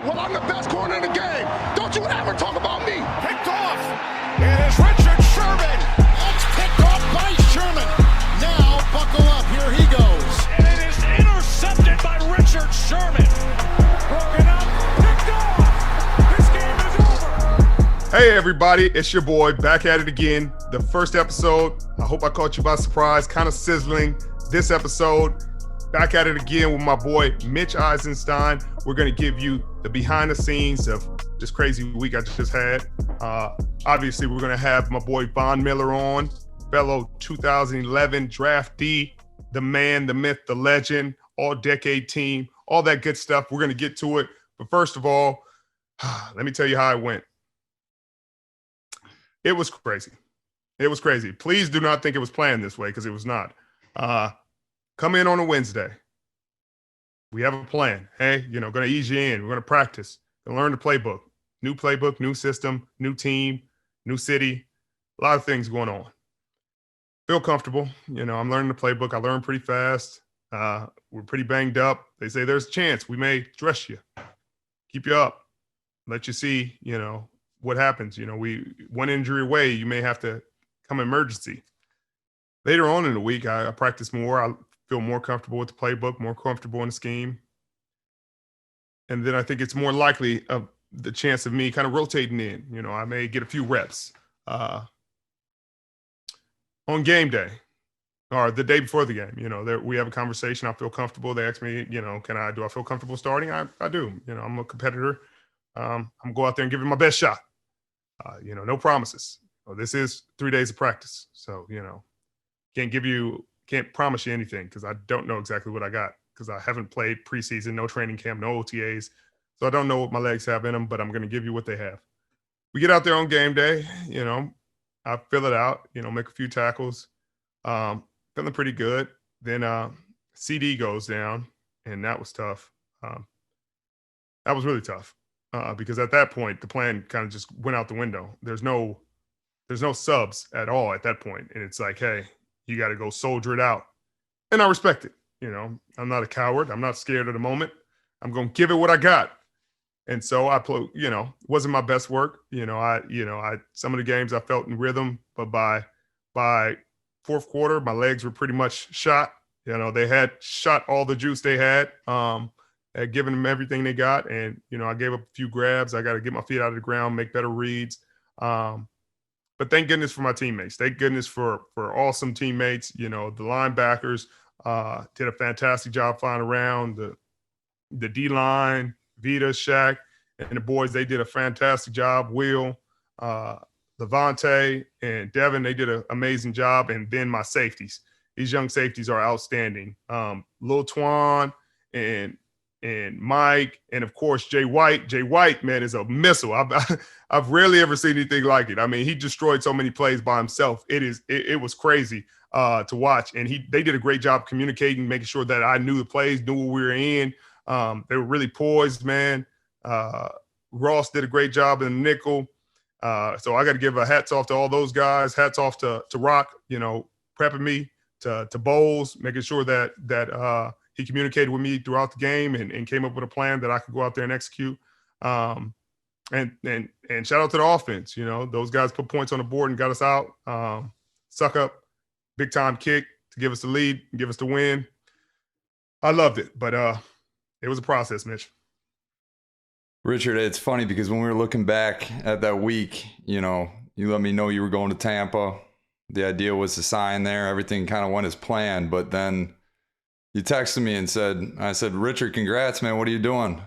Well, I'm the best corner in the game. Don't you ever talk about me. Picked off. It is Richard Sherman. It's picked off by Sherman. Now, buckle up. Here he goes. And it is intercepted by Richard Sherman. Broken up. Picked off. This game is over. Hey, everybody. It's your boy back at it again. The first episode. I hope I caught you by surprise. Kind of sizzling. This episode. Back at it again with my boy, Mitch Eisenstein. We're going to give you the behind the scenes of this crazy week I just had. Obviously, we're going to have my boy Von Miller on, fellow 2011 draftee, the man, the myth, the legend, all-decade team, all that good stuff. We're going to get to it. But first of all, let me tell you how it went. It was crazy. It was crazy. Please do not think it was planned this way because it was not. Come in on a Wednesday. We have a plan. Hey, going to ease you in. We're going to practice. Going to learn the playbook. New playbook, new system, new team, new city. A lot of things going on. Feel comfortable. I'm learning the playbook. I learned pretty fast. We're pretty banged up. They say there's a chance we may dress you, keep you up, let you see, what happens. We one injury away, you may have to come emergency. Later on in the week, I practice more. I feel more comfortable with the playbook, more comfortable in the scheme. And then I think it's more likely of the chance of me kind of rotating in. I may get a few reps on game day or the day before the game. We have a conversation. I feel comfortable. They ask me, do I feel comfortable starting? I do. I'm a competitor. I'm going to go out there and give it my best shot. No promises. This is 3 days of practice. So, can't promise you anything because I don't know exactly what I got because I haven't played preseason, no training camp, no OTAs. So I don't know what my legs have in them, but I'm going to give you what they have. We get out there on game day, I fill it out, make a few tackles, feeling pretty good. Then CD goes down, and that was tough. That was really tough because at that point, the plan kind of just went out the window. There's no subs at all at that point. And it's like, hey, you got to go soldier it out. And I respect it. I'm not a coward. I'm not scared of the moment. I'm going to give it what I got. And so I play, wasn't my best work. Some of the games I felt in rhythm, but by fourth quarter, my legs were pretty much shot. They had shot all the juice they had. Had given them everything they got. And, I gave up a few grabs. I got to get my feet out of the ground, make better reads. But thank goodness for my teammates. Thank goodness for awesome teammates. The linebackers did a fantastic job flying around. The D-line, Vita, Shaq, and the boys, they did a fantastic job. Will, Levante, and Devin, they did an amazing job. And then my safeties. These young safeties are outstanding. Lil Twan and Mike, and of course Jay White. Jay White, man, is a missile. I've rarely ever seen anything like it. I mean, he destroyed so many plays by himself. It was crazy to watch, and they did a great job communicating, making sure that I knew the plays, knew what we were in. They were really poised, man. Ross did a great job in the nickel. So I got to give a hats off to all those guys. Hats off to Rock, prepping me to bowls, making sure that he communicated with me throughout the game and came up with a plan that I could go out there and execute. And shout out to the offense. Those guys put points on the board and got us out. Suck up, big time kick to give us the lead, give us the win. I loved it, but it was a process, Mitch. Richard, it's funny because when we were looking back at that week, you let me know you were going to Tampa. The idea was to sign there. Everything kind of went as planned, but then you texted me and I said, Richard, congrats, man. What are you doing?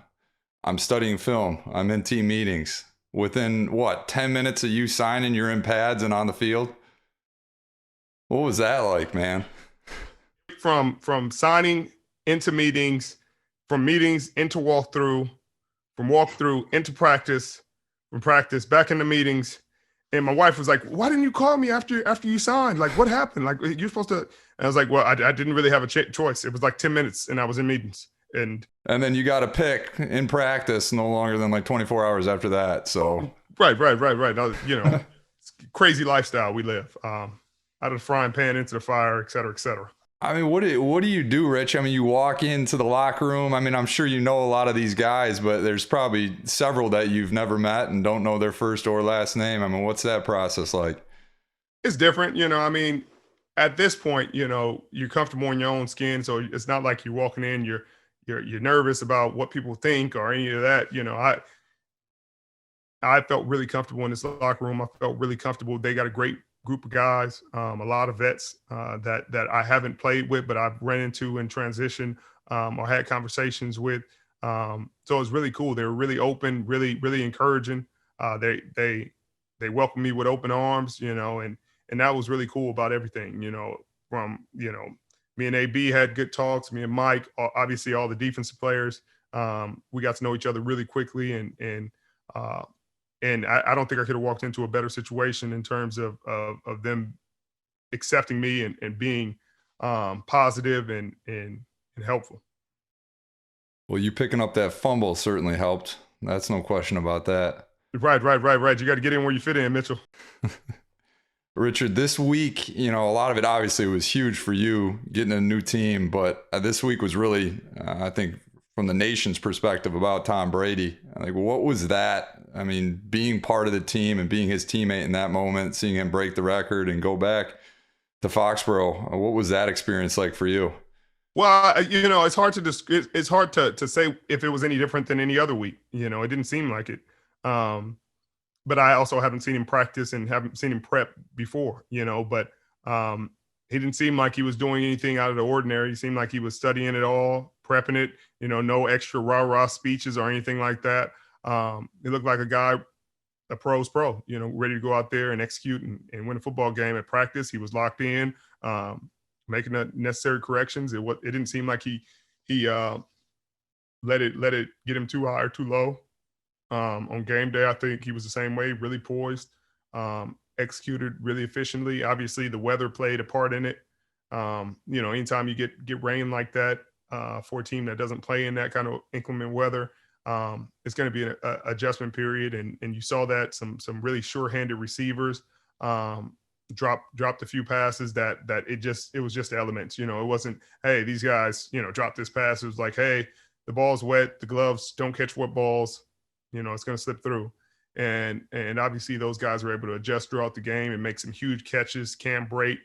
I'm studying film. I'm in team meetings. Within 10 minutes of you signing, you're in pads and on the field? What was that like, man? From signing into meetings, from meetings into walkthrough, from walkthrough into practice, from practice back into meetings. And my wife was like, why didn't you call me after you signed? Like, what happened? Like, you're supposed to. And I was like, well, I didn't really have a choice. It was like 10 minutes and I was in meetings. And then you got a pick in practice no longer than like 24 hours after that. So Right. Crazy lifestyle we live. Out of the frying pan into the fire, et cetera, et cetera. I mean, what do you do, Rich? I mean, you walk into the locker room. I mean, I'm sure you know a lot of these guys, but there's probably several that you've never met and don't know their first or last name. I mean, what's that process like? It's different, I mean, at this point, you're comfortable in your own skin, so it's not like you're walking in, you're nervous about what people think or any of that. I felt really comfortable in this locker room. I felt really comfortable. They got a great group of guys, a lot of vets that I haven't played with, but I've run into in transition or had conversations with. So it was really cool. They were really open, really, really encouraging. They welcomed me with open arms, and that was really cool about everything, from, me and AB had good talks, me and Mike, obviously all the defensive players. We got to know each other really quickly, and I don't think I could have walked into a better situation in terms of them accepting me and being positive and helpful. Well, you picking up that fumble certainly helped. That's no question about that. Right. You got to get in where you fit in, Mitchell. Richard, this week, a lot of it obviously was huge for you getting a new team, but this week was really, I think, from the nation's perspective about Tom Brady. Like, what was that? I mean, being part of the team and being his teammate in that moment, seeing him break the record and go back to Foxborough. What was that experience like for you? Well, it's hard to say if it was any different than any other week. It didn't seem like it. But I also haven't seen him practice and haven't seen him prep before, but he didn't seem like he was doing anything out of the ordinary. He seemed like he was studying it all, prepping it, no extra rah-rah speeches or anything like that. He looked like a pro's pro, ready to go out there and execute and win a football game at practice. He was locked in, making the necessary corrections. It didn't seem like he let it get him too high or too low. On game day, I think he was the same way, really poised, executed really efficiently. Obviously, the weather played a part in it. Anytime you get rain like that for a team that doesn't play in that kind of inclement weather, it's going to be an adjustment period. And you saw that some really sure-handed receivers dropped a few passes that it was just elements. It wasn't, hey, these guys, dropped this pass. It was like, hey, the ball's wet, the gloves don't catch wet balls. It's going to slip through. And obviously those guys were able to adjust throughout the game and make some huge catches. Cam Brate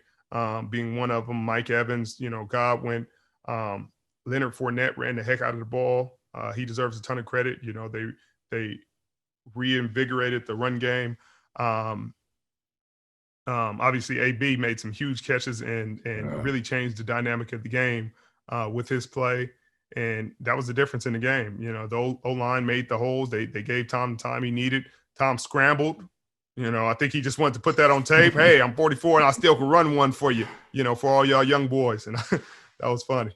being one of them, Mike Evans, Godwin, Leonard Fournette ran the heck out of the ball. He deserves a ton of credit. They reinvigorated the run game. Obviously AB made some huge catches and really changed the dynamic of the game with his play. And that was the difference in the game. The O-line made the holes. They gave Tom the time he needed. Tom scrambled. I think he just wanted to put that on tape. Hey, I'm 44 and I still can run one for you, for all y'all young boys. And that was funny.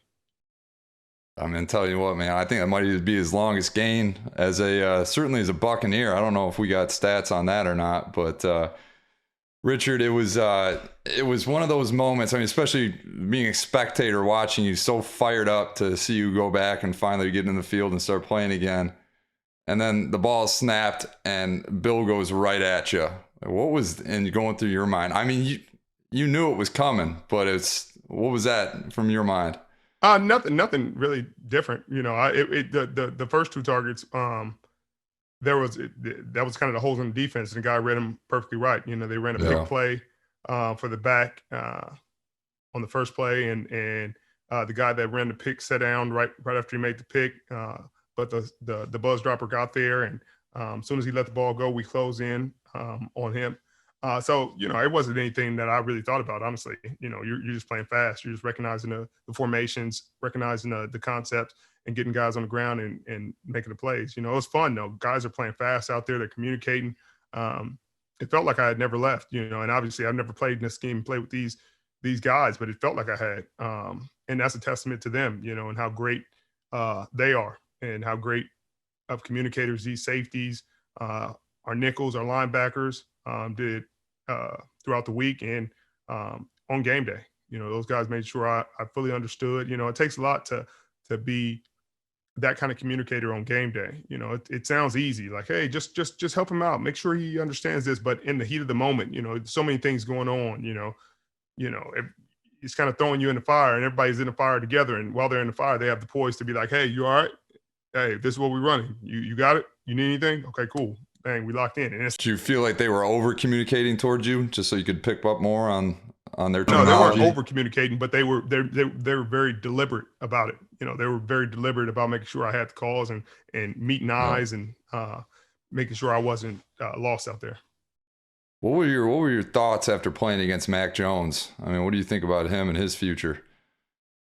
I mean, tell you what, man, I think that might be his longest gain as certainly as a Buccaneer. I don't know if we got stats on that or not, but Richard, it was one of those moments. I mean, especially being a spectator watching you, so fired up to see you go back and finally get in the field and start playing again. And then the ball snapped and Bill goes right at you. What was going through your mind? I mean, you knew it was coming, but what was that from your mind? Nothing really different. The first two targets, that was kind of the holes in the defense, and the guy read them perfectly right. They ran a big play for the back on the first play, and the guy that ran the pick sat down right after he made the pick. But the buzz dropper got there, and as soon as he let the ball go, we closed in on him. So it wasn't anything that I really thought about, honestly. You're just playing fast. You're just recognizing the formations, recognizing the concepts, and getting guys on the ground and making the plays. It was fun, though. Guys are playing fast out there. They're communicating. It felt like I had never left, and obviously I've never played in this scheme, played with these guys, but it felt like I had. And that's a testament to them, and how great they are and how great of communicators these safeties, our nickels, our linebackers did throughout the week and on game day. Those guys made sure I fully understood. It takes a lot to be that kind of communicator on game day. It sounds easy, like, hey, just help him out, make sure he understands this. But in the heat of the moment, so many things going on. he's kind of throwing you in the fire, and everybody's in the fire together. And while they're in the fire, they have the poise to be like, hey, you all right? Hey, this is what we're running. You got it? You need anything? Okay, cool. Bang, we locked in. And Do you feel like they were over communicating towards you just so you could pick up more on their No, terminology? they weren't over communicating, but they were very deliberate about it. You know, they were very deliberate about making sure I had the calls and meeting eyes and making sure I wasn't lost out there. What were your thoughts after playing against Mac Jones? I mean, what do you think about him and his future?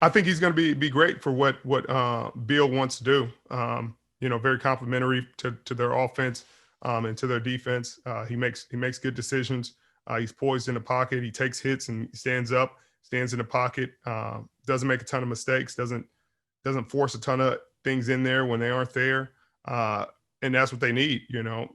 I think he's going to be great for what Bill wants to do. You know, very complimentary to their offense and to their defense. He makes good decisions. He's poised in the pocket. He takes hits and stands up, stands in the pocket. Doesn't make a ton of mistakes. Doesn't force a ton of things in there when they aren't there. And that's what they need. You know,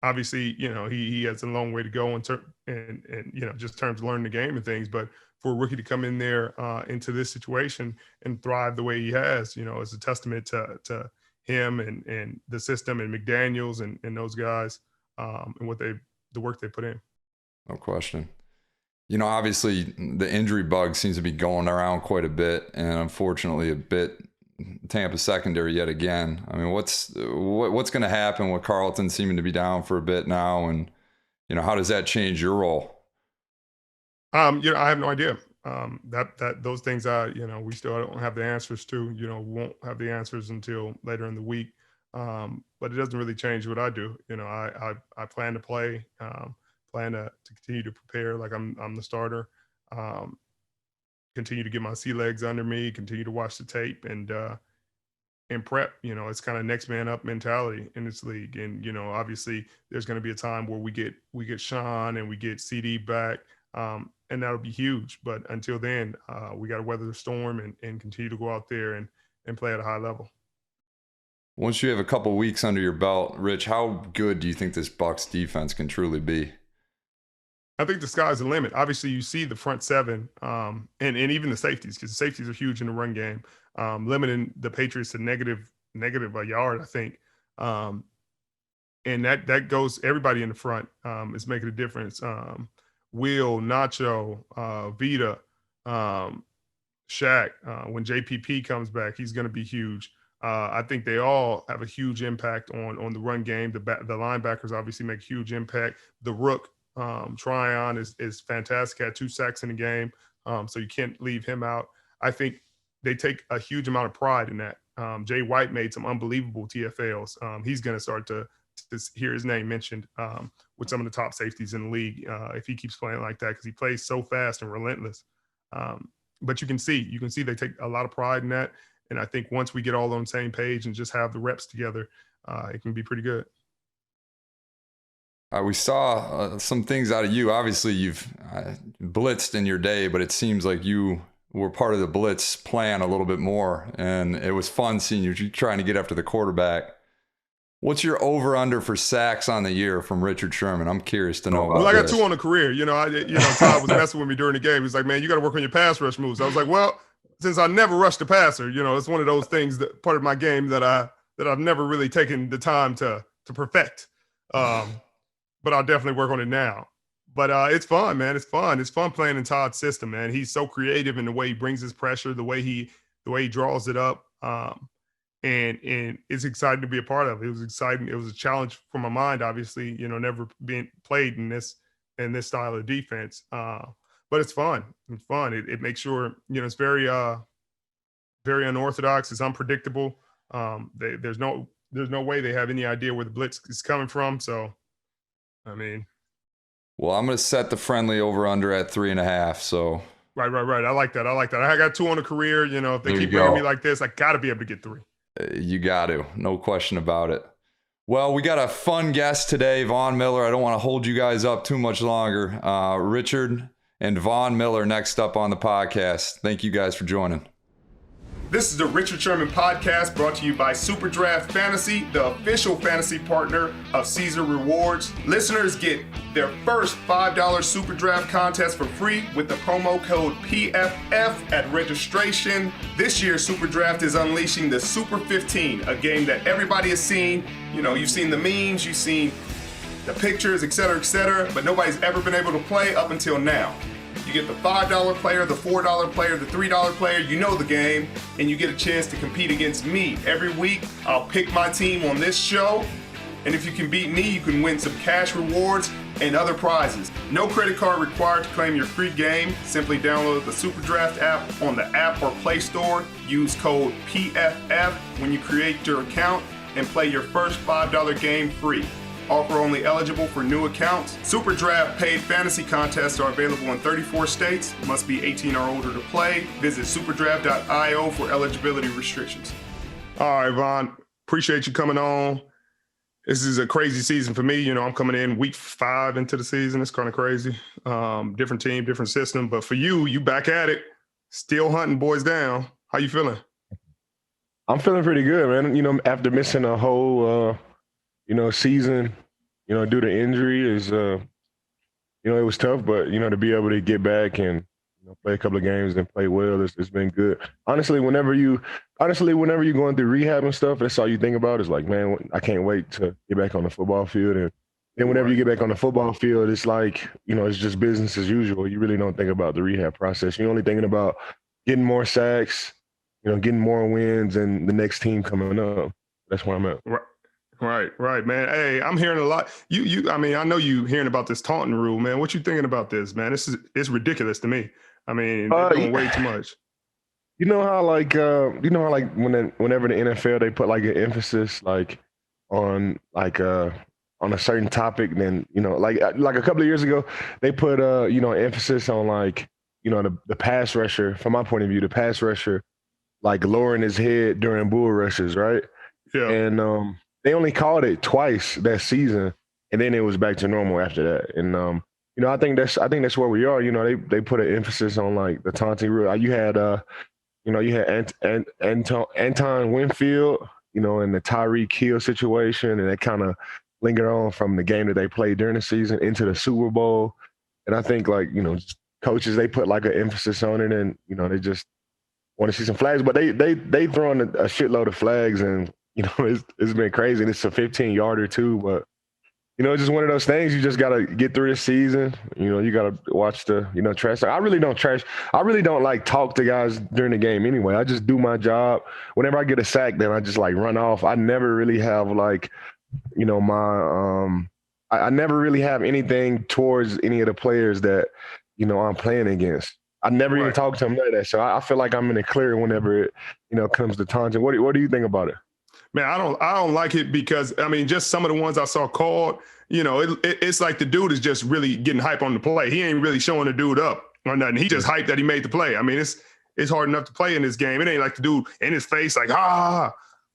obviously, you know, he has a long way to go and you know, just terms of learning the game and things. But for a rookie to come in there into this situation and thrive the way he has, you know, is a testament to him and the system and McDaniels and those guys and the work they put in. No question. You know, obviously the injury bug seems to be going around quite a bit, and unfortunately a bit Tampa secondary yet again. I mean, what's going to happen with Carlton seeming to be down for a bit now, and you know, how does that change your role? You know, I have no idea. That those things you know, we still don't have the answers to. You know, we won't have the answers until later in the week. But it doesn't really change what I do. You know, I plan to play, plan to continue to prepare like I'm the starter, continue to get my sea legs under me, continue to watch the tape and prep. You know, it's kind of next man up mentality in this league. And, you know, obviously there's going to be a time where we get Sean and we get CD back. And that'll be huge. But until then, we got to weather the storm and continue to go out there and play at a high level. Once you have a couple weeks under your belt, Rich, how good do you think this Bucs defense can truly be? I think the sky's the limit. Obviously, you see the front seven and even the safeties, because the safeties are huge in the run game, limiting the Patriots to negative a yard, I think. And that goes everybody in the front is making a difference. Will, Nacho, Vita, Shaq. When JPP comes back, he's going to be huge. I think they all have a huge impact on the run game. The linebackers obviously make a huge impact. The rook, Tryon, is fantastic. Had 2 sacks in the game, so you can't leave him out. I think they take a huge amount of pride in that. Jay White made some unbelievable TFLs. He's going to start to hear his name mentioned with some of the top safeties in the league if he keeps playing like that, because he plays so fast and relentless. But you can see they take a lot of pride in that. And I think once we get all on the same page and just have the reps together, it can be pretty good. We saw some things out of you. Obviously, you've blitzed in your day, but it seems like you were part of the blitz plan a little bit more. And it was fun seeing you trying to get after the quarterback. What's your over-under for sacks on the year from Richard Sherman? I'm curious to know. Well, I got 2 on the career. You know, Todd was messing with me during the game. He's like, man, you got to work on your pass rush moves. I was like, well, since I never rushed a passer, you know, it's one of those things that part of my game that I've never really taken the time to perfect. But I'll definitely work on it now. But it's fun, man. It's fun. It's fun playing in Todd's system, man. He's so creative in the way he brings his pressure, the way he draws it up. And it's exciting to be a part of. It was exciting. It was a challenge for my mind, obviously, you know, never being played in this style of defense. But it's fun. It's fun. It makes sure, you know, it's very unorthodox. It's unpredictable. There's no way they have any idea where the blitz is coming from. So, I mean. Well, I'm going to set the friendly over under at 3.5. So. Right. I like that. I got 2 on the career. You know, if they keep bringing me like this, I got to be able to get 3. You got to. No question about it. Well, we got a fun guest today, Von Miller. I don't want to hold you guys up too much longer. Richard and Von Miller next up on the podcast. Thank you guys for joining. This is the Richard Sherman Podcast, brought to you by SuperDraft Fantasy, the official fantasy partner of Caesar Rewards. Listeners get their first $5 SuperDraft contest for free with the promo code PFF at registration. This year, SuperDraft is unleashing the Super 15, a game that everybody has seen. You know, you've seen the memes, you've seen the pictures, et cetera, but nobody's ever been able to play up until now. You You get the $5 player, the $4 player, the $3 player. You know the game, and you get a chance to compete against me. Every week, I'll pick my team on this show, and if you can beat me, you can win some cash rewards and other prizes. No credit card required to claim your free game. Simply download the SuperDraft app on the App or Play Store. Use code PFF when you create your account and play your first $5 game free. Offer only eligible for new accounts. SuperDraft paid fantasy contests are available in 34 states. Must be 18 or older to play. Visit superdraft.io for eligibility restrictions. All right, Von. Appreciate you coming on. This is a crazy season for me. You know, I'm coming in week 5 into the season. It's kind of crazy. Different team, different system. But for you back at it, still hunting boys down. How you feeling? I'm feeling pretty good, man. You know, after missing a whole, season, due to injury is, it was tough. But, to be able to get back and play a couple of games and play well, it's been good. Honestly, whenever you're going through rehab and stuff, that's all you think about is like, man, I can't wait to get back on the football field. And then whenever you get back on the football field, it's like, it's just business as usual. You really don't think about the rehab process. You're only thinking about getting more sacks, getting more wins and the next team coming up. That's where I'm at. Right, man. Hey, I'm hearing a lot. I know you hearing about this taunting rule, man. What you thinking about this, man? It's ridiculous to me. I mean, they're doing way too much. You know how whenever the NFL they put like an emphasis on a certain topic, then like a couple of years ago they put emphasis on the pass rusher. From my point of view, the pass rusher like lowering his head during bull rushes, right? Yeah. And they only called it twice that season, and then it was back to normal after that. And I think that's where we are. They put an emphasis on like the taunting rule. You had Anton Winfield, in the Tyreek Hill situation, and that kind of lingered on from the game that they played during the season into the Super Bowl. And I think coaches, they put like an emphasis on it, and they just want to see some flags. But they throwing a shitload of flags, and it's been crazy. And it's a 15-yarder too, but it's just one of those things. You just gotta get through the season. You gotta watch the trash. I really don't like talk to guys during the game anyway. I just do my job. Whenever I get a sack, then I just like run off. I never really have I never really have anything towards any of the players that I'm playing against. I never even talk to them like that. So I feel like I'm in the clear whenever it comes to taunting. What do you think about it? Man, I don't like it because, just some of the ones I saw called, it's like the dude is just really getting hype on the play. He ain't really showing the dude up or nothing. He just hyped that he made the play. It's hard enough to play in this game. It ain't like the dude in his face like,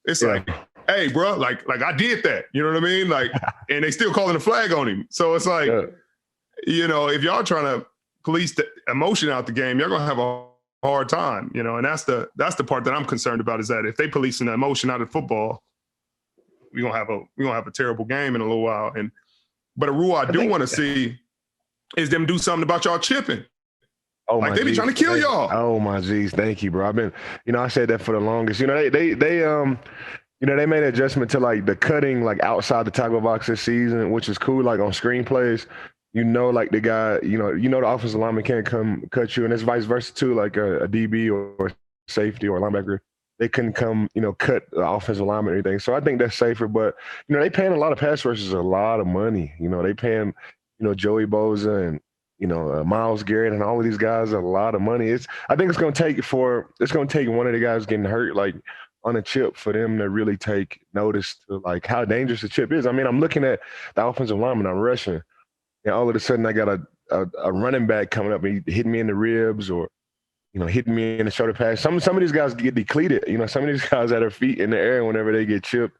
It's like, hey, bro, like I did that. You know what I mean? Like, and they still calling a flag on him. So it's like, if y'all trying to police the emotion out the game, you're going to have a hard time, and that's the part that I'm concerned about, is that if they policing the emotion out of football, we're gonna have a terrible game in a little while. But a rule I do want to see is them do something about y'all chipping. Oh, like they be trying to kill y'all. Oh my geez, thank you, bro. I've been, I said that for the longest. They made an adjustment to like the cutting like outside the tackle box this season, which is cool. Like on screenplays, like the guy, the offensive lineman can't come cut you, and it's vice versa too. Like a DB or safety or linebacker, they couldn't come, cut the offensive lineman or anything. So I think that's safer. But they paying a lot of pass rushers a lot of money. They paying, Joey Bosa and Myles Garrett and all of these guys a lot of money. I think it's gonna take one of the guys getting hurt like on a chip for them to really take notice to like how dangerous the chip is. I'm looking at the offensive lineman, I'm rushing. And all of a sudden I got a running back coming up and he hit me in the ribs or, hitting me in the shoulder pads. Some of these guys get depleted. Some of these guys had their feet in the air whenever they get chipped.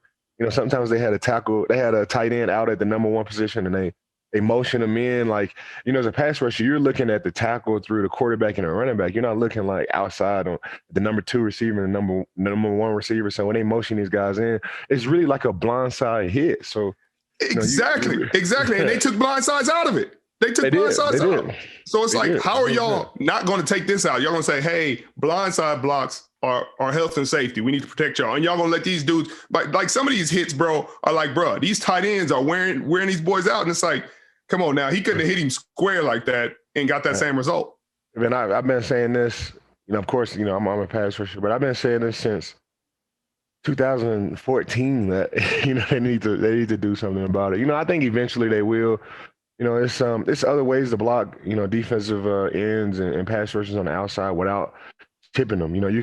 Sometimes they had a tight end out at the number 1 position and they motion them in. Like, as a pass rusher, you're looking at the tackle through the quarterback and the running back. You're not looking like outside on the number 2 receiver and the number 1 receiver. So when they motion these guys in, it's really like a blindside hit. So Exactly. And they took blind sides out of it. They took blind sides out of it. So it's like, how are y'all not going to take this out? Y'all going to say, hey, blindside blocks are health and safety. We need to protect y'all. And y'all going to let these dudes, like some of these hits, bro, are like, bro, these tight ends are wearing these boys out. And it's like, come on now. He couldn't have hit him square like that and got that same result. And I've been saying this, of course, I'm a pass rusher, but I've been saying this since 2014 that they need to do something about it. I think eventually they will. It's other ways to block defensive ends and pass rushers on the outside without tipping them. You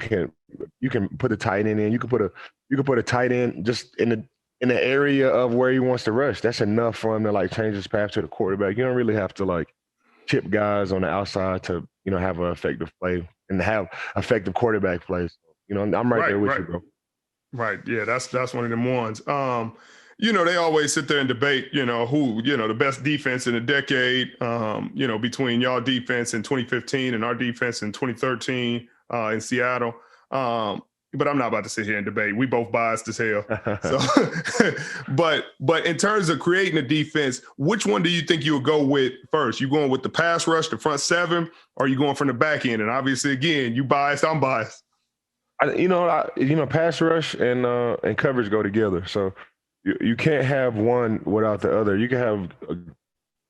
can put a tight end in. You can put a tight end just in the area of where he wants to rush. That's enough for him to like change his path to the quarterback. You don't really have to like tip guys on the outside to have an effective play and have effective quarterback plays. I'm right there with you, bro. Right. Yeah, that's one of them ones. They always sit there and debate, who, the best defense in a decade, between y'all defense in 2015 and our defense in 2013 in Seattle. But I'm not about to sit here and debate. We both biased as hell. So, but in terms of creating a defense, which one do you think you'll go with first? You going with the pass rush, the front seven, or are you going from the back end? And obviously, again, you biased, I'm biased. Pass rush and coverage go together. So you can't have one without the other. You can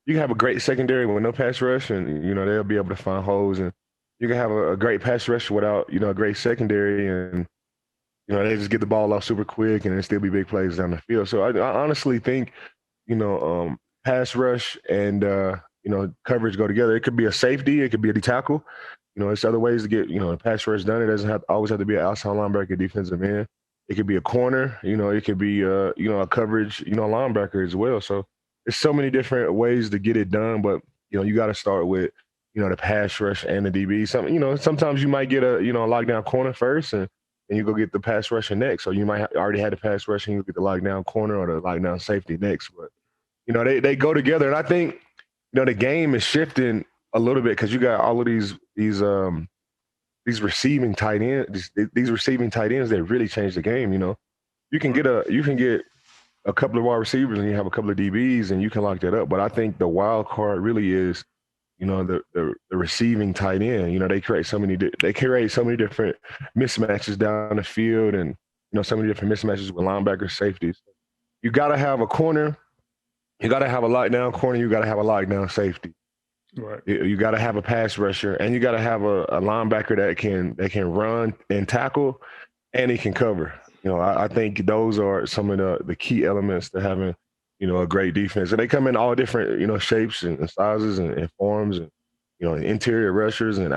have a great secondary with no pass rush, and they'll be able to find holes. And you can have a great pass rush without a great secondary, and they just get the ball off super quick, and it still be big plays down the field. So I honestly think pass rush and coverage go together. It could be a safety, it could be a tackle. It's other ways to get, pass rush done. It doesn't always have to be an outside linebacker, defensive end. It could be a corner, it could be, a coverage, linebacker as well. So there's so many different ways to get it done, but, you got to start with, the pass rush and the DB. Sometimes you might get a lockdown corner first and you go get the pass rusher next. So you might already had the pass rush and you get the lockdown corner or the lockdown safety next. But, they go together. And I think, the game is shifting a little bit because you got all of these receiving tight ends, these receiving tight ends that really change the game. You can get a couple of wide receivers and you have a couple of DBs and you can lock that up. But I think the wild card really is, the receiving tight end. They create so many different mismatches down the field and so many different mismatches with linebackers, safeties. You got to have a corner, you got to have a lockdown corner, you got to have a lockdown safety. Right. You got to have a pass rusher, and you got to have a linebacker that can run and tackle, and he can cover. I think those are some of the key elements to having, a great defense. And they come in all different, shapes and sizes and forms, and interior rushers and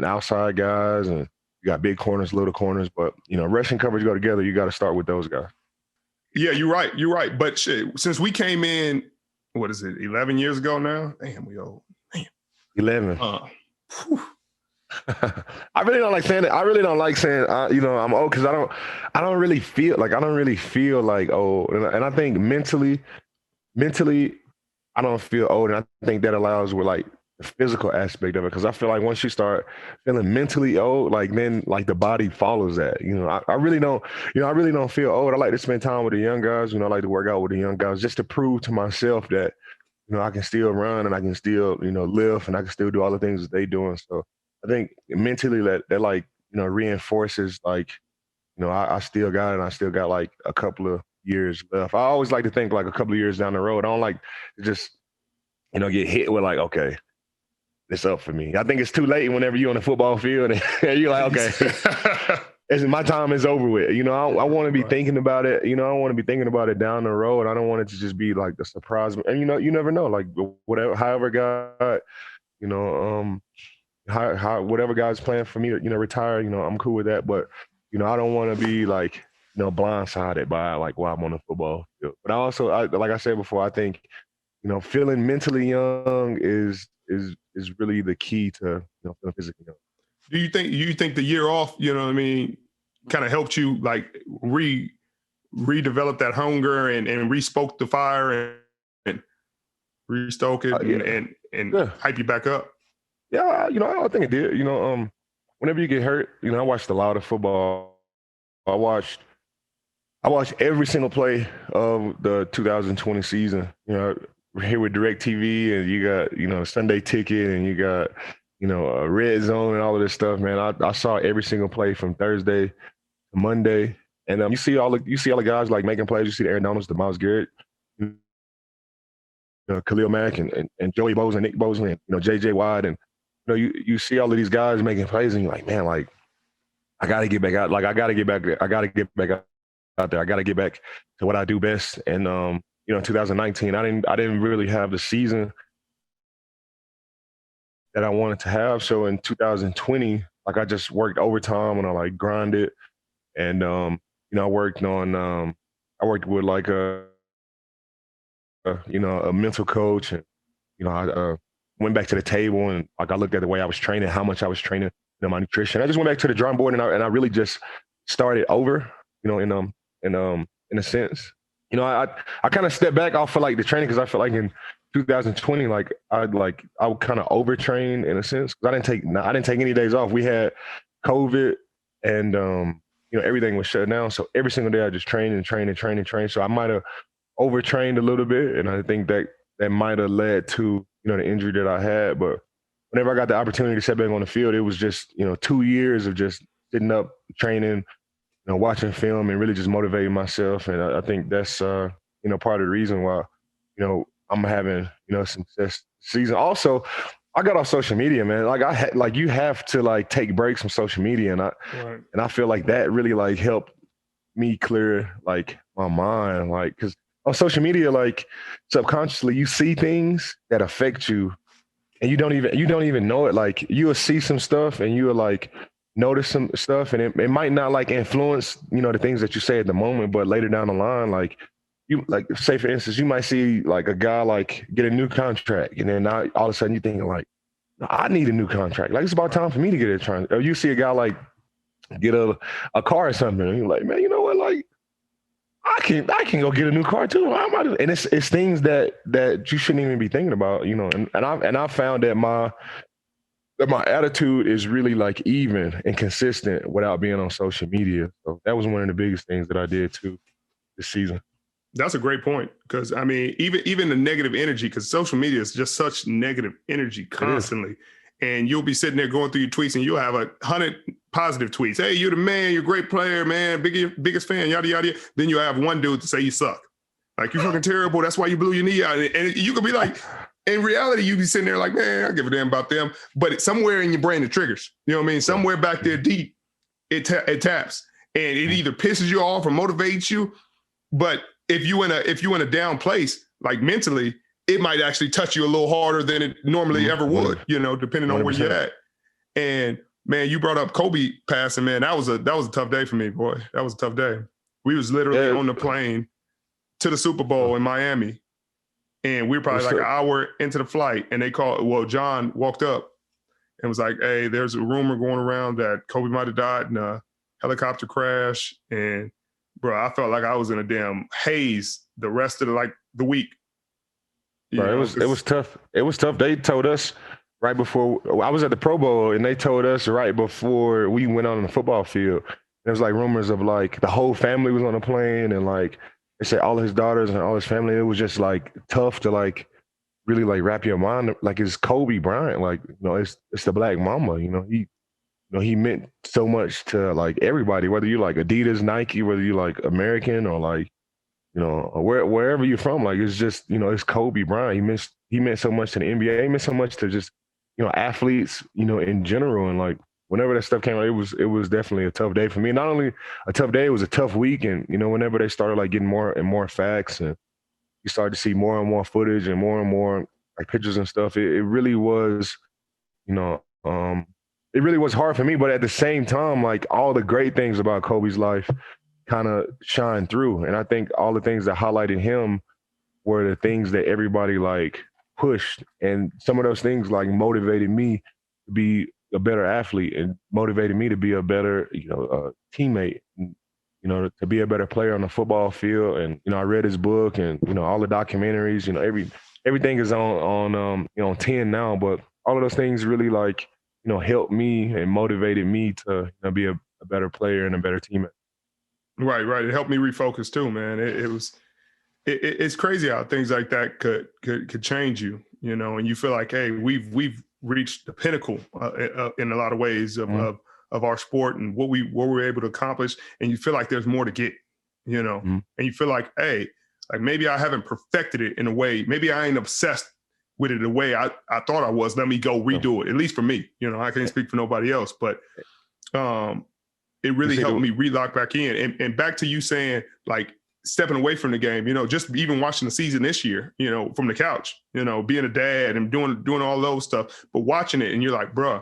outside guys, and you got big corners, little corners. But rush and coverage go together. You got to start with those guys. Yeah, you're right. But since we came in, what is it, 11 years ago now? Damn, we old. 11. I really don't like saying it. I really don't like saying I'm old because I don't really feel like old, and I think mentally I don't feel old, and I think that allows with like the physical aspect of it, because I feel like once you start feeling mentally old, like then like the body follows that. I really don't feel old. I like to spend time with the young guys. I like to work out with the young guys just to prove to myself that I can still run and I can still, lift and I can still do all the things that they doing. So I think mentally that like, reinforces like, I still got it and I still got like a couple of years left. I always like to think like a couple of years down the road. I don't like to just, get hit with like, okay, it's up for me. I think it's too late whenever you're on the football field and you're like, okay. My time is over with. I want to be thinking about it. I want to be thinking about it down the road. I don't want it to just be like the surprise. And you never know. Like however God, whatever God's plan for me to retire. I'm cool with that. But I don't want to be like blindsided by like while I'm on the football field. But I also, like I said before, I think feeling mentally young is really the key to feeling physically young. Do you think the year off, kind of helped you like redevelop that hunger and re-spoke the fire and restoke it and hype you back up? Yeah, I think it did. Whenever you get hurt, I watched a lot of football. I watched every single play of the 2020 season. Here with DirecTV, and you got Sunday Ticket, and you got Red Zone and all of this stuff, man. I saw every single play from Thursday to Monday, and you see all the guys like making plays. You see the Aaron Donalds, the Myles Garrett, Khalil Mack, and Joey Bosa, and Nick Bosa, and JJ Watt, and you see all of these guys making plays, and you're like, man, like I got to get back out. Like I got to get back there. I got to get back out there. I got to get back to what I do best. And in 2019, I didn't really have the season that I wanted to have. So in 2020, like I just worked overtime and I like grinded, and I worked with like a mental coach, and I went back to the table, and like I looked at the way I was training, how much I was training, my nutrition. I just went back to the drawing board, and I really just started over, in a sense. I kind of stepped back off of like the training, because I felt like in 2020, like I would kind of overtrain in a sense, because I didn't take any days off. We had COVID, and everything was shut down. So every single day I just trained. So I might have overtrained a little bit, and I think that might have led to the injury that I had. But whenever I got the opportunity to step back on the field, it was just 2 years of just sitting up, training, watching film, and really just motivating myself. And I think that's part of the reason why I'm having success season. Also, I got off social media, man. Like you have to like take breaks from social media, and I feel like that really like helped me clear like my mind, like because on social media, like subconsciously you see things that affect you, and you don't even know it. Like you will see some stuff, and you will like notice some stuff, and it might not like influence the things that you say at the moment, but later down the line, like you like, say for instance, you might see like a guy like get a new contract, and then now all of a sudden you thinking like, I need a new contract. Like it's about time for me to get a contract. Or you see a guy like get a car or something, and you're like, man, you know what? Like I can go get a new car too. And it's things that you shouldn't even be thinking about, And I found that my attitude is really like even and consistent without being on social media. So that was one of the biggest things that I did too this season. That's a great point, because I mean, even the negative energy, because social media is just such negative energy constantly, and you'll be sitting there going through your tweets, and you'll have 100 positive tweets. Hey, you're the man, you're a great player, man, biggest fan, yada yada. Then you have one dude to say you suck, like you're fucking terrible. That's why you blew your knee out, and you could be like, in reality, you be sitting there like, man, I give a damn about them, but somewhere in your brain it triggers. You know what I mean? Somewhere back there deep, it taps, and it either pisses you off or motivates you, but if you in a down place, like mentally, it might actually touch you a little harder than it normally ever would, depending on 100%. Where you're at. And man, you brought up Kobe passing, man. That was a tough day for me, boy. That was a tough day. We was literally on the plane to the Super Bowl in Miami, and we were probably like an hour into the flight, and John walked up and was like, hey, there's a rumor going around that Kobe might have died in a helicopter crash. And bro, I felt like I was in a damn haze the rest of the week. Bro, it was tough. It was tough. They told us right before I was at the Pro Bowl, and they told us right before we went on the football field. There was like rumors of like the whole family was on the plane, and like they said all his daughters and all his family. It was just like tough to like really like wrap your mind. Like it's Kobe Bryant. Like it's the Black Mamba. He meant so much to like everybody, whether you like Adidas, Nike, whether you like American or like, or wherever you're from. Like it's just, it's Kobe Bryant. He meant so much to the NBA. He meant so much to just, athletes, in general. And like whenever that stuff came out, it was definitely a tough day for me. Not only a tough day, it was a tough week. And whenever they started like getting more and more facts, and you started to see more and more footage and more like pictures and stuff, it really was, it really was hard for me, but at the same time, like all the great things about Kobe's life kind of shine through. And I think all the things that highlighted him were the things that everybody like pushed. And some of those things like motivated me to be a better athlete, and motivated me to be a better, teammate, and, to be a better player on the football field. And, I read his book, and, all the documentaries, everything is on 10 now, but all of those things really like, helped me and motivated me to be a better player and a better teammate. Right. It helped me refocus too, man. It's crazy how things like that could change you, and you feel like, hey, we've reached the pinnacle in a lot of ways of our sport and what we were able to accomplish, and you feel like there's more to get, and you feel like, hey, like maybe I haven't perfected it in a way. Maybe I ain't obsessed with it the way I thought I was. Let me go redo it, at least for me. You know, I can't speak for nobody else, but it really helped me relock back in. And back to you saying, like, stepping away from the game, you know, just even watching the season this year, you know, from the couch, you know, being a dad and doing all those stuff, but watching it and you're like, bruh,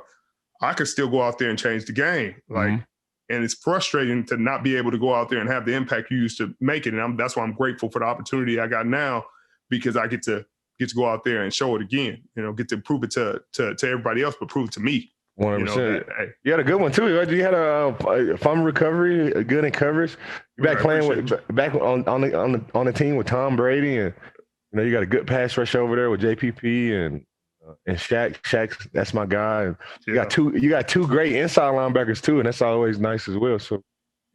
I could still go out there and change the game. Like, and it's frustrating to not be able to go out there and have the impact you used to make it. And that's why I'm grateful for the opportunity I got now, because I get to go out there and show it again, you know, get to prove it to everybody else, but prove it to me. 100%. You know, You had a good one too. You had a fumble recovery, good in coverage. You back playing back on the team with Tom Brady, and you know you got a good pass rush over there with JPP and Shaq. Shaq, that's my guy. And you got two great inside linebackers too, and that's always nice as well. So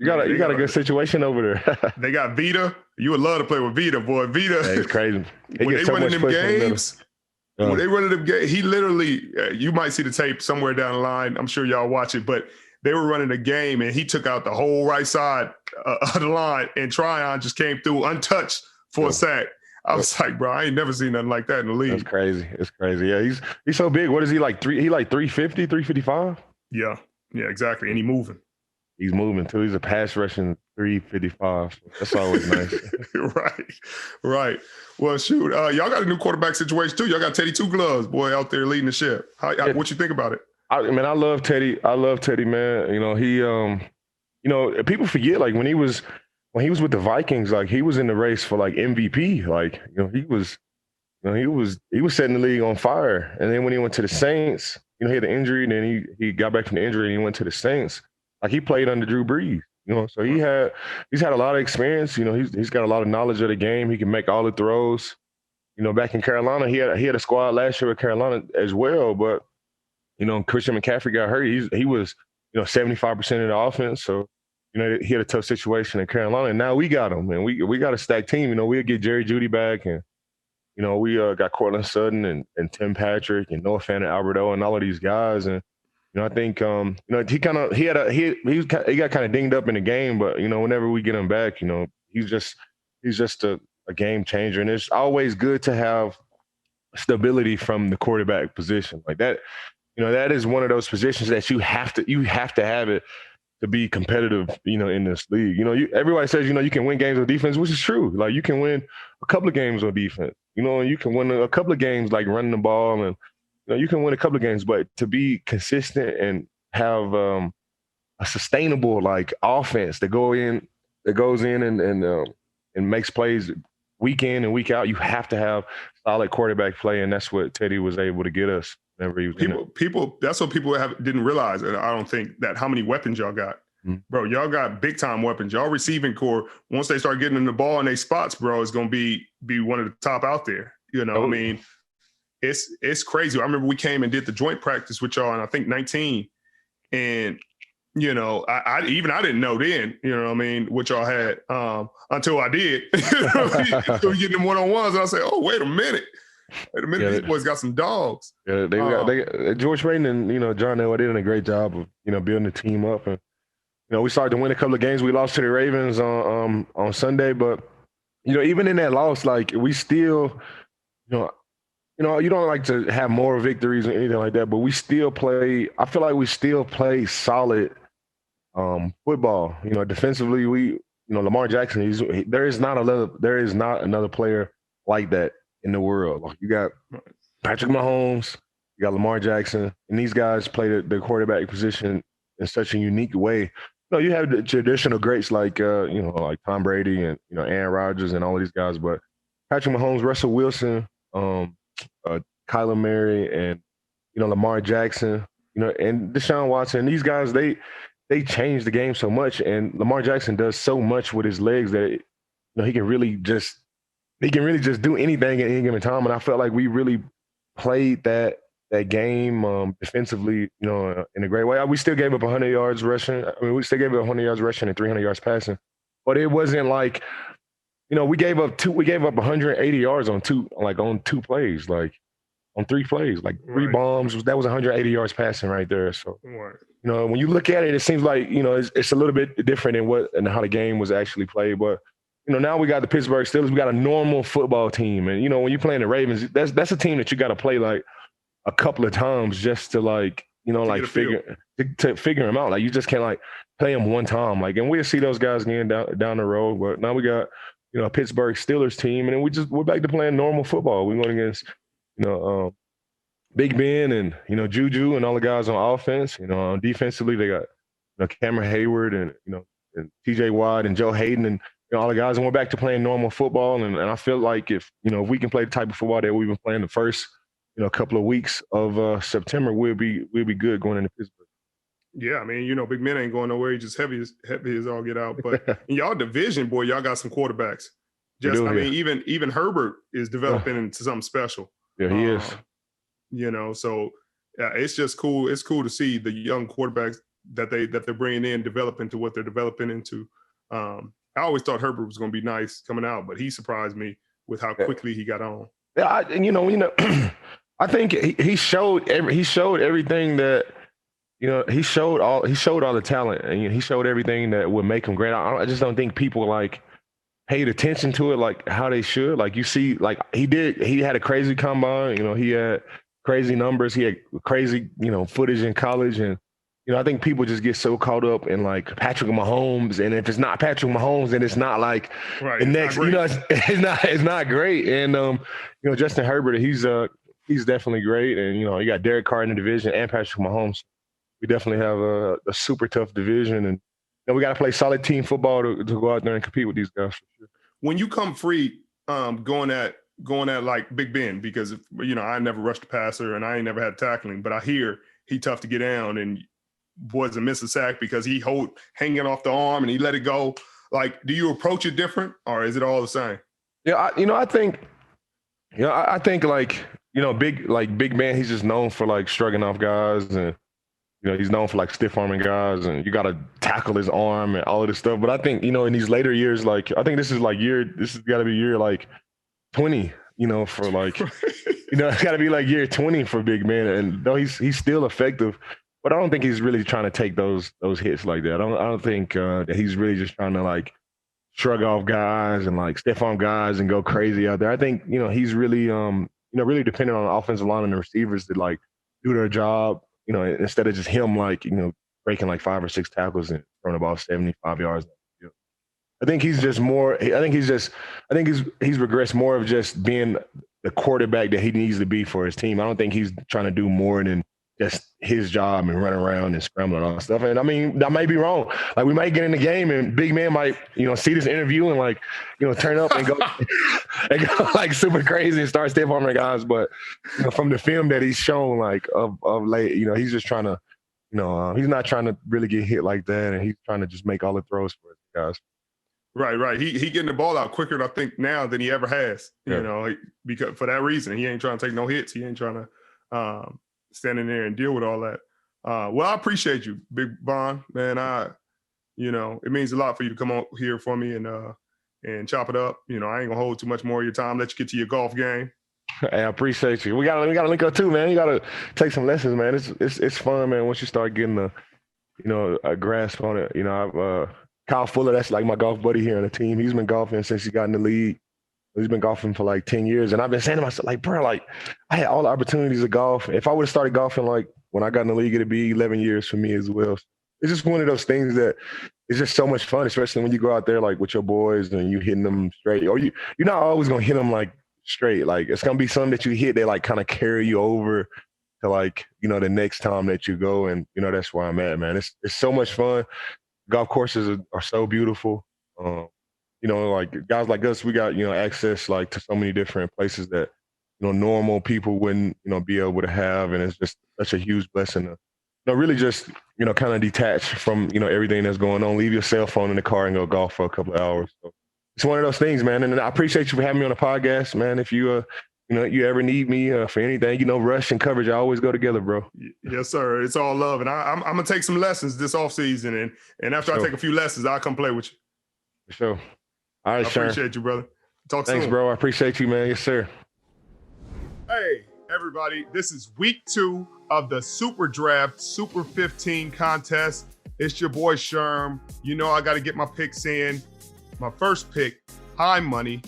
you got a good situation over there. They got Vita. You would love to play with Vita, boy. Vita. Yeah, he's crazy. When they run in them games. When they run them games, he literally, you might see the tape somewhere down the line. I'm sure y'all watch it, but they were running a game and he took out the whole right side of the line, and Tryon just came through untouched for a sack. I was like, bro, I ain't never seen nothing like that in the league. That's crazy. It's crazy. Yeah, he's so big. What is he like? He like 350, 355? Yeah, exactly. And he moving. He's moving too. He's a pass rushing 355. That's always nice. Right. Well, shoot, y'all got a new quarterback situation too. Y'all got Teddy Two Gloves, boy, out there leading the ship. What you think about it? I love Teddy. I love Teddy, man. You know, he, you know, people forget, like when he was with the Vikings, like he was in the race for like MVP. Like, you know, he was setting the league on fire. And then when he went to the Saints, you know, he had an injury, and then he got back from the injury and he went to the Saints. Like he played under Drew Brees, you know, so he's had a lot of experience. You know, he's got a lot of knowledge of the game. He can make all the throws. You know, back in Carolina, he had a squad last year with Carolina as well. But you know, Christian McCaffrey got hurt. He was, you know, 75% of the offense. So you know, he had a tough situation in Carolina, and now we got him, and we got a stacked team. You know, we'll get Jerry Jeudy back, and you know, we got Cortland Sutton and Tim Patrick and Noah Fant and Alberto and all of these guys. And you know, I think you know, he got kind of dinged up in the game, but you know, whenever we get him back, you know, he's just a game changer, and it's always good to have stability from the quarterback position like that. You know, that is one of those positions that you have to have it to be competitive, you know, in this league. You know, everybody says, you know, you can win games on defense, which is true. Like you can win a couple of games on defense, you know, and you can win a couple of games like running the ball, and you know, you can win a couple of games, but to be consistent and have a sustainable like offense that goes in and makes plays week in and week out, you have to have solid quarterback play, and that's what Teddy was able to get us whenever he was people. That's what people didn't realize, and I don't think that how many weapons y'all got, bro. Y'all got big time weapons. Y'all receiving core, once they start getting in the ball in their spots, bro, is gonna be one of the top out there. You know, I mean. It's crazy. I remember we came and did the joint practice with y'all, and I think 19. And, you know, I didn't know then, you know what I mean, what y'all had until I did. So we getting them one-on-ones, and I say, oh, wait a minute. These boys got some dogs. Yeah, they got George Payton and, you know, John Elway did a great job of, you know, building the team up. And, you know, we started to win a couple of games. We lost to the Ravens on Sunday, but, you know, even in that loss, like we still, you know, you don't like to have more victories or anything like that, but we still play. I feel like we still play solid football. You know, defensively, Lamar Jackson. There is not another player like that in the world. Like you got Patrick Mahomes, you got Lamar Jackson, and these guys play the quarterback position in such a unique way. You know, you have the traditional greats like like Tom Brady and Aaron Rodgers and all of these guys, but Patrick Mahomes, Russell Wilson, Kyler Murray, and Lamar Jackson, and Deshaun Watson. These guys, they change the game so much, and Lamar Jackson does so much with his legs that he can really just do anything at any given time. And I felt like we really played that game defensively, in a great way. We still gave up 100 yards rushing. I mean, we still gave up 100 yards rushing and 300 yards passing, but it wasn't like, we gave up 180 yards on two plays, like on 3 plays, like 3 bombs. That was 180 yards passing right there. So, when you look at it, it seems like, it's a little bit different than how the game was actually played. But, now we got the Pittsburgh Steelers. We got a normal football team. And, when you're playing the Ravens, that's a team that you got to play like a couple of times just to like, figure them out. Like you just can't like play them one time. Like, and we'll see those guys again down the road. But now we got, a Pittsburgh Steelers team, and then we're back to playing normal football. We're going against, Big Ben and, Juju and all the guys on offense. Defensively, they got, Cameron Hayward and, and TJ Watt and Joe Hayden and all the guys. And we're back to playing normal football. And I feel like if we can play the type of football that we've been playing the first, couple of weeks of September, we'll be good going into Pittsburgh. Yeah, I mean, Big Ben ain't going nowhere. He's just heavy as all get out. But in y'all division, boy, y'all got some quarterbacks. Mean, even Herbert is developing into something special. Yeah, he is. So it's just cool. It's cool to see the young quarterbacks that they're bringing in develop into what they're developing into. I always thought Herbert was going to be nice coming out, but he surprised me with how quickly he got on. Yeah, I think he showed everything that he showed all the talent, and he showed everything that would make him great. I just don't think people like paid attention to it like how they should. Like you see, like he had a crazy combine. He had crazy numbers. He had crazy footage in college, and I think people just get so caught up in like Patrick Mahomes, and if it's not Patrick Mahomes, then it's not like the next. It's not great. And Justin Herbert, he's definitely great, and you got Derek Carr in the division and Patrick Mahomes. We definitely have a super tough division, and we got to play solid team football to go out there and compete with these guys for sure. When you come free, going at like Big Ben, because I never rushed a passer and I ain't never had tackling, but I hear he tough to get down and wasn't miss a sack because he hanging off the arm and he let it go. Like, do you approach it different or is it all the same? Yeah, I think Big Ben, he's just known for like shrugging off guys, and he's known for like stiff arming guys, and you got to tackle his arm and all of this stuff. But I think, in these later years, like, I think this has got to be year like 20, for like, it's got to be like year 20 for Big Ben. And though he's still effective, but I don't think he's really trying to take those hits like that. I don't think that he's really just trying to like shrug off guys and like stiff arm guys and go crazy out there. I think, he's really, really dependent on the offensive line and the receivers to like do their job. Instead of just him like, breaking like 5 or 6 tackles and throwing the ball 75 yards. I think he's just more. I think he's regressed more of just being the quarterback that he needs to be for his team. I don't think he's trying to do more than just his job and run around and scramble and all that stuff. And I mean, that may be wrong. Like we might get in the game and Big Man might, see this interview and like, turn up and go, and go like super crazy and start stiff arming guys. But from the film that he's shown, like of late, he's just trying to, he's not trying to really get hit like that, and he's trying to just make all the throws for his guys. Right. He getting the ball out quicker, I think, now than he ever has. Yeah. Because for that reason, he ain't trying to take no hits. He ain't trying to stand in there and deal with all that. Well, I appreciate you, Big Bon, man. It means a lot for you to come on here for me and chop it up. I ain't gonna hold too much more of your time. Let you get to your golf game. Hey, I appreciate you. We gotta link up too, man. You gotta take some lessons, man. It's fun, man. Once you start getting a grasp on it. Kyle Fuller, that's like my golf buddy here on the team. He's been golfing since he got in the league. He's been golfing for like 10 years. And I've been saying to myself, like, bro, like I had all the opportunities to golf. If I would have started golfing like when I got in the league, it'd be 11 years for me as well. It's just one of those things that it's just so much fun, especially when you go out there like with your boys and you hitting them straight. Or you're not always gonna hit them like straight. Like it's gonna be something that you hit that like kind of carry you over to like, the next time that you go. And that's where I'm at, man. It's so much fun. Golf courses are so beautiful. Like guys like us, we got, access like to so many different places that, normal people wouldn't, be able to have. And it's just such a huge blessing to, really just, kind of detach from, everything that's going on, leave your cell phone in the car and go golf for a couple of hours. So it's one of those things, man. And I appreciate you for having me on the podcast, man. If you, you ever need me for anything, rush and coverage, I always go together, bro. Yes, sir. It's all love. And I'm going to take some lessons this offseason. And after I take a few lessons, I'll come play with you. For sure. All right, Sherman. I appreciate you, brother. Talk soon. Thanks, bro. I appreciate you, man. Yes, sir. Hey, everybody. This is week 2 of the SuperDraft Super 15 contest. It's your boy, Sherm. I got to get my picks in. My first pick, high money,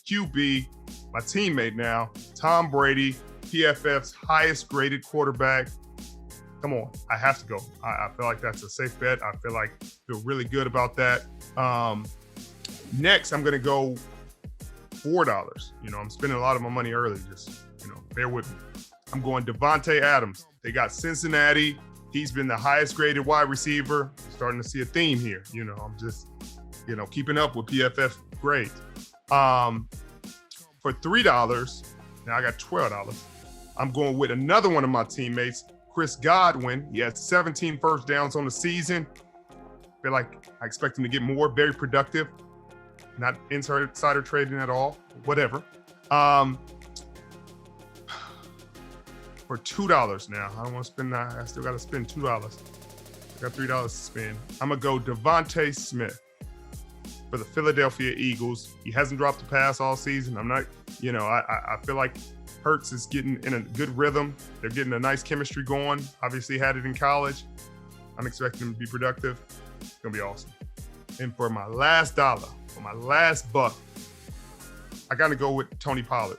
QB, my teammate now, Tom Brady, PFF's highest graded quarterback. Come on, I have to go. I feel like that's a safe bet. I feel really good about that. Next, I'm gonna go $4. I'm spending a lot of my money early. Just bear with me. I'm going Devontae Adams. They got Cincinnati. He's been the highest graded wide receiver. I'm starting to see a theme here. I'm just keeping up with PFF grades. For $3, now I got $12. I'm going with another one of my teammates, Chris Godwin. He has 17 first downs on the season. I feel like I expect him to get more, very productive. Not insider trading at all, whatever. For $2 now, I don't want to spend that. I still got to spend $2. I got $3 to spend. I'm going to go Devontae Smith for the Philadelphia Eagles. He hasn't dropped a pass all season. I'm not, I feel like Hurts is getting in a good rhythm. They're getting a nice chemistry going. Obviously had it in college. I'm expecting him to be productive. It's going to be awesome. And for my last dollar, for my last buck, I got to go with Tony Pollard.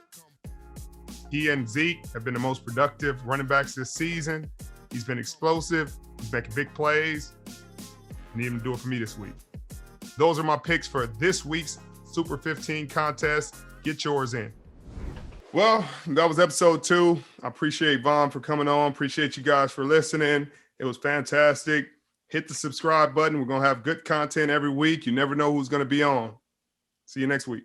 He and Zeke have been the most productive running backs this season. He's been explosive. He's making big plays. And he didn't do it for me this week. Those are my picks for this week's Super 15 contest. Get yours in. Well, that was episode 2. I appreciate Vaughn for coming on. Appreciate you guys for listening. It was fantastic. Hit the subscribe button. We're going to have good content every week. You never know who's going to be on. See you next week.